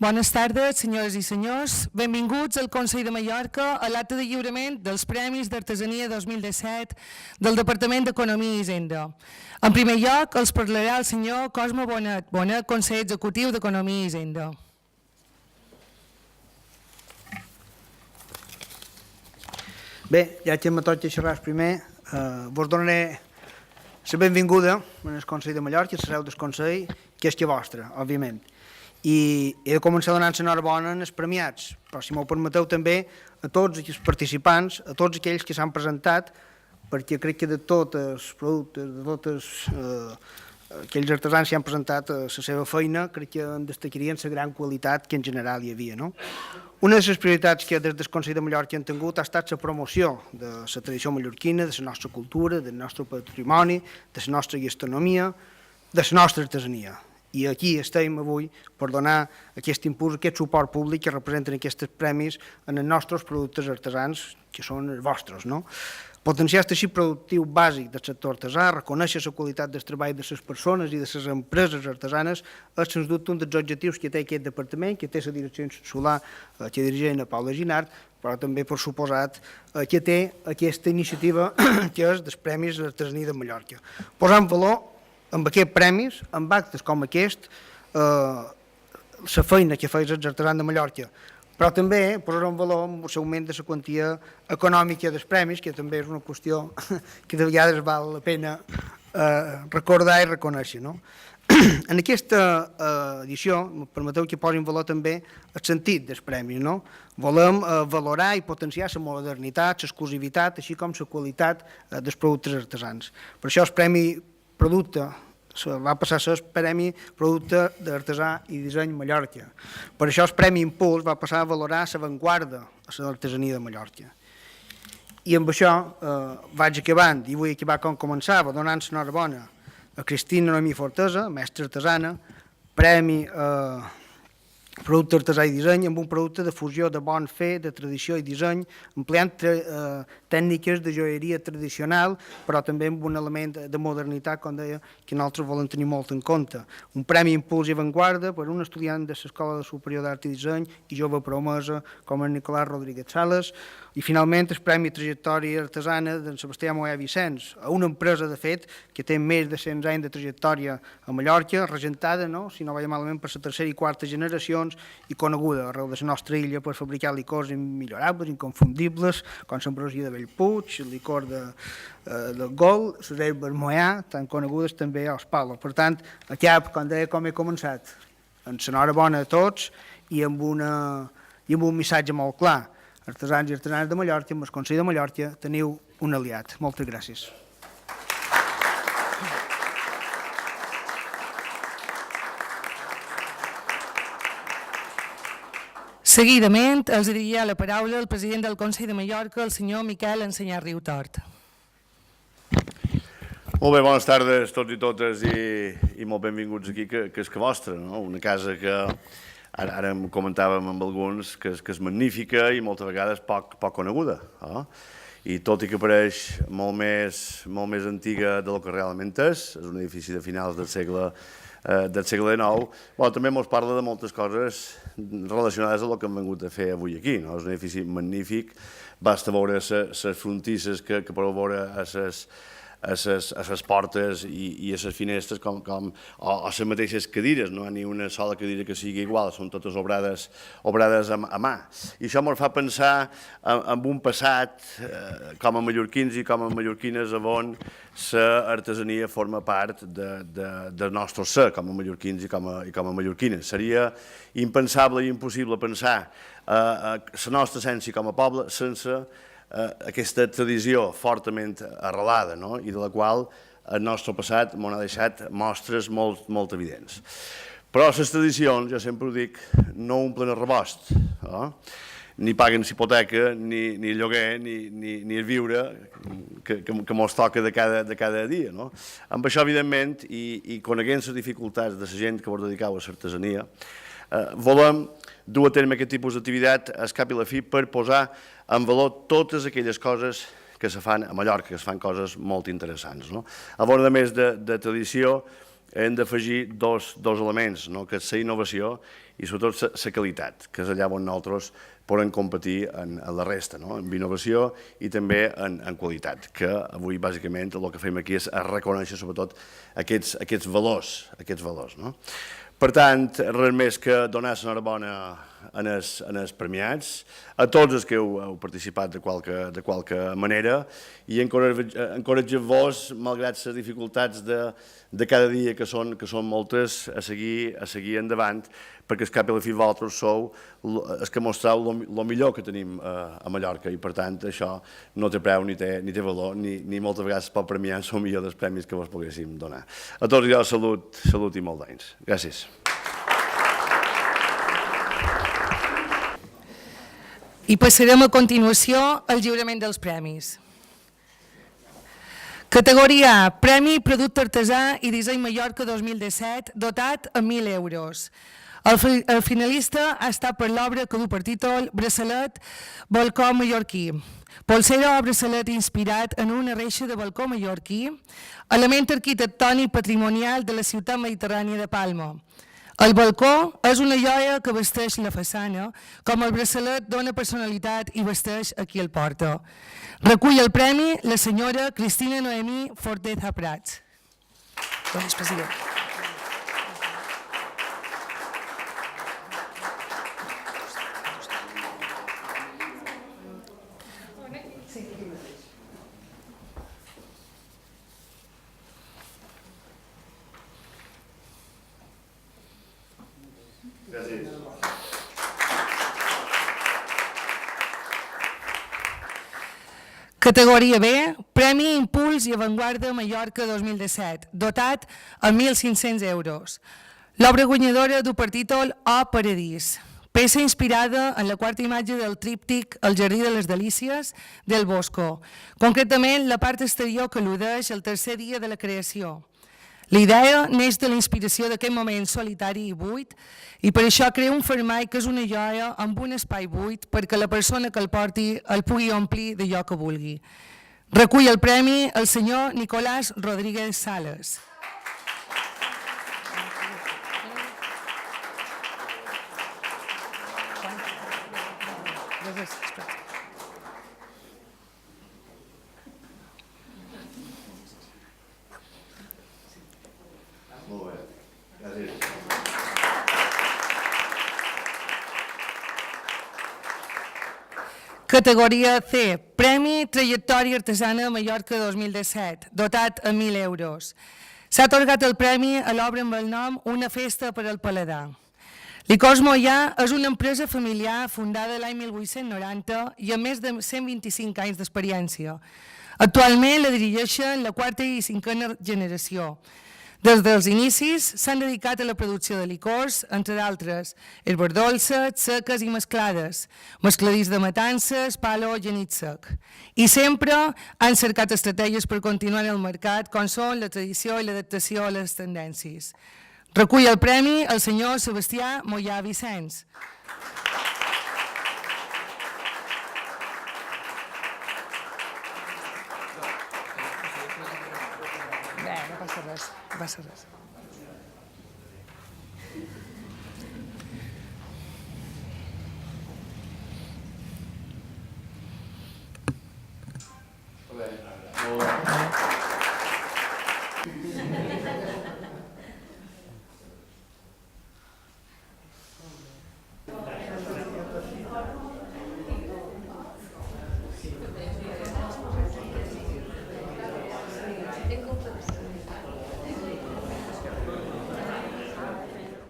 Bones tardes, senyores i senyors. Benvinguts al Consell de Mallorca a l'acte de lliurament dels Premis d'Artesania 2017 del Departament d'Economia i Hisenda. En primer lloc, els parlarà el senyor Cosme Bonet, conseller executiu d'Economia i Hisenda. Bé, ja que me toca xerrar primer, vos donaré la benvinguda al Consell de Mallorca, a la seu del Consell, que és que vostra, òbviament. I he de començar donant l'enhorabona als premiats, però si m'ho permeteu també a tots els participants, a tots aquells que s'han presentat, perquè crec que de tots els productes, de tots aquells artesans que han presentat la seva feina, crec que en destacarien la gran qualitat que en general hi havia. Una de les prioritats que des del Consell de Mallorca hem tingut ha estat la promoció de la tradició mallorquina, de la nostra cultura, del nostre patrimoni, de la nostra gastronomia, de la nostra artesania. I aquí estem avui per donar aquest impuls, aquest suport públic que representen aquests premis en els nostres productes artesans, que són els vostres. Potenciar el teixit productiu bàsic del sector artesà, reconèixer la qualitat del treball de les persones i de les empreses artesanes és, sens dubte, un dels objectius que té aquest departament, que té la direcció solar que dirigeix a Paula Ginart, però també, per suposat, que té aquesta iniciativa que és dels Premis d'Artesania de Mallorca. Posar en valor amb aquests premis, amb actes com aquest, la feina que feia els artesans de Mallorca, però també posar en valor l'augment de la quantia econòmica dels premis, que també és una qüestió que de vegades val la pena recordar i reconèixer. En aquesta edició, permeteu que posi en valor també el sentit dels premis. Volem valorar i potenciar la modernitat, l'exclusivitat, així com la qualitat dels productes artesans. Per això el Premi Producte va passar a ser el Premi Producte d'Artesà i Disseny Mallorca. Per això el Premi Impuls va passar a valorar l'avantguarda a l'artesania de Mallorca. I amb això vaig acabant, i vull acabar com començava, donant l'enhorabona a Cristina Noemí Fortesa, mestra artesana, Premi Producte Artesà i Disseny, amb un producte de fusió de bon fer, de tradició i disseny, empleant tècniques de joieria tradicional, però també amb un element de modernitat, com deia, que nosaltres volem tenir molt en compte. Un premi Impuls i Avantguarda per un estudiant de l'Escola Superior d'Art i Disseny i jove promesa com el Nicolás Rodríguez Sales, i finalment el Premi Trajectòria Artesana d'en Sebastià Moyà Vicenç, a una empresa, de fet, que té més de 100 anys de trajectòria a Mallorca, regentada, si no vaig malament, per la tercera i quarta generacions i coneguda arreu de la nostra illa per fabricar licors immillorables, inconfundibles, com l'ambrosia de Bellpuig, el licor del Gol, les herbes Moyà, tan conegudes també als Palos. Per tant, acabo, com deia, com he començat, amb l'enhorabona a tots i amb un missatge molt clar. Artesans i artesanes de Mallorca, amb el Consell de Mallorca, teniu un aliat. Moltes gràcies. Seguidament, els dirigirà la paraula el president del Consell de Mallorca, el senyor Miquel Ensenyar Riutort. Molt bé, bones tardes a tots i totes i molt benvinguts aquí, que és que vostra, una casa que ara comentàvem amb alguns que és magnífica i moltes vegades poc coneguda. I tot i que apareix molt més antiga del que realment és un edifici de finals del segle XIX, també ens parla de moltes coses relacionades amb el que hem vingut a fer avui aquí. És un edifici magnífic, basta veure les frontisses que podeu veure a les portes i a les finestres o les mateixes cadires, no hi ha ni una sola cadira que sigui igual, són totes obrades a mà. I això ens fa pensar en un passat com a mallorquins i com a mallorquines on l'artesania forma part del nostre ser com a mallorquins i com a mallorquines. Seria impensable i impossible pensar la nostra essència com a poble sense aquesta tradició fortament arrelada i de la qual el nostre passat ens ha deixat mostres molt evidents. Però les tradicions, jo sempre ho dic, no omplen el rebost, ni paguen hipoteca, ni lloguer, ni el viure que ens toca de cada dia. Amb això, evidentment, i coneguent les dificultats de la gent que vos dedicau a l'artesania, volem dur a terme aquest tipus d'activitat al cap i la fi per posar en valor totes aquelles coses que se fan a Mallorca, que es fan coses molt interessants. A bord, a més de tradició, hem d'afegir dos elements, no? Que és la innovació i sobretot la qualitat, que és allà on nosaltres podem competir en la resta, no? En innovació i també en qualitat, que avui bàsicament el que fem aquí és reconèixer sobretot aquests valors, no? Per tant, res més que donar l'enhorabona als premiats, a tots els que heu participat de qualque manera i encoratjar-vos, malgrat les dificultats de cada dia, que són moltes, a seguir endavant, perquè al cap i a la fi vosaltres sou els que mostreu el millor que tenim a Mallorca i, per tant, això no té preu ni té valor, ni moltes vegades es pot premiar el millor dels premis que vos poguéssim donar. A tots jo salut i molt d'anys. Gràcies. I passarem a continuació al lliurament dels premis. Categoria A, Premi Producte Artesà i Disseny Mallorca 2017, dotat amb 1.000 euros. El finalista ha estat per l'obra que du per títol Braçalet Balcó Mallorquí. Polsera o braçalet inspirat en una reixa de balcó mallorquí, element arquitectònic patrimonial de la ciutat mediterrània de Palma. El balcó és una joia que vesteix la façana, com el braçalet dona personalitat i vesteix a qui el porta. Recull el premi la senyora Cristina Noemí Forteza Prats. Gràcies, president. Categoria B, Premi Impuls i Avantguarda Mallorca 2017, dotat amb 1.500 euros. L'obra guanyadora du per títol O Paradís, peça inspirada en la quarta imatge del tríptic El jardí de les delícies del Bosco, concretament la part exterior que al·ludeix el tercer dia de la creació. La idea neix de la inspiració d'aquest moment solitari i buit i per això crea un fermall que és una joia amb un espai buit perquè la persona que el porti el pugui omplir d'allò que vulgui. Recull el premi el senyor Nicolás Rodríguez Sales. Categoria C, Premi Trajectòria Artesana Mallorca 2017, dotat amb 1.000 euros. S'ha atorgat el premi a l'obra amb el nom Una festa per al paladar. Licors Moià és una empresa familiar fundada l'any 1890 i amb més de 125 anys d'experiència. Actualment la dirigeixen la quarta i cinquena generació. Des dels inicis s'han dedicat a la producció de licors, entre d'altres, herbes dolces, seques i mesclades, mescladís de matances, palo, genit sec. I sempre han cercat estratègies per continuar en el mercat, com són la tradició i l'adaptació a les tendències. Recull el premi el senyor Sebastià Moià Vicenç. No passa res.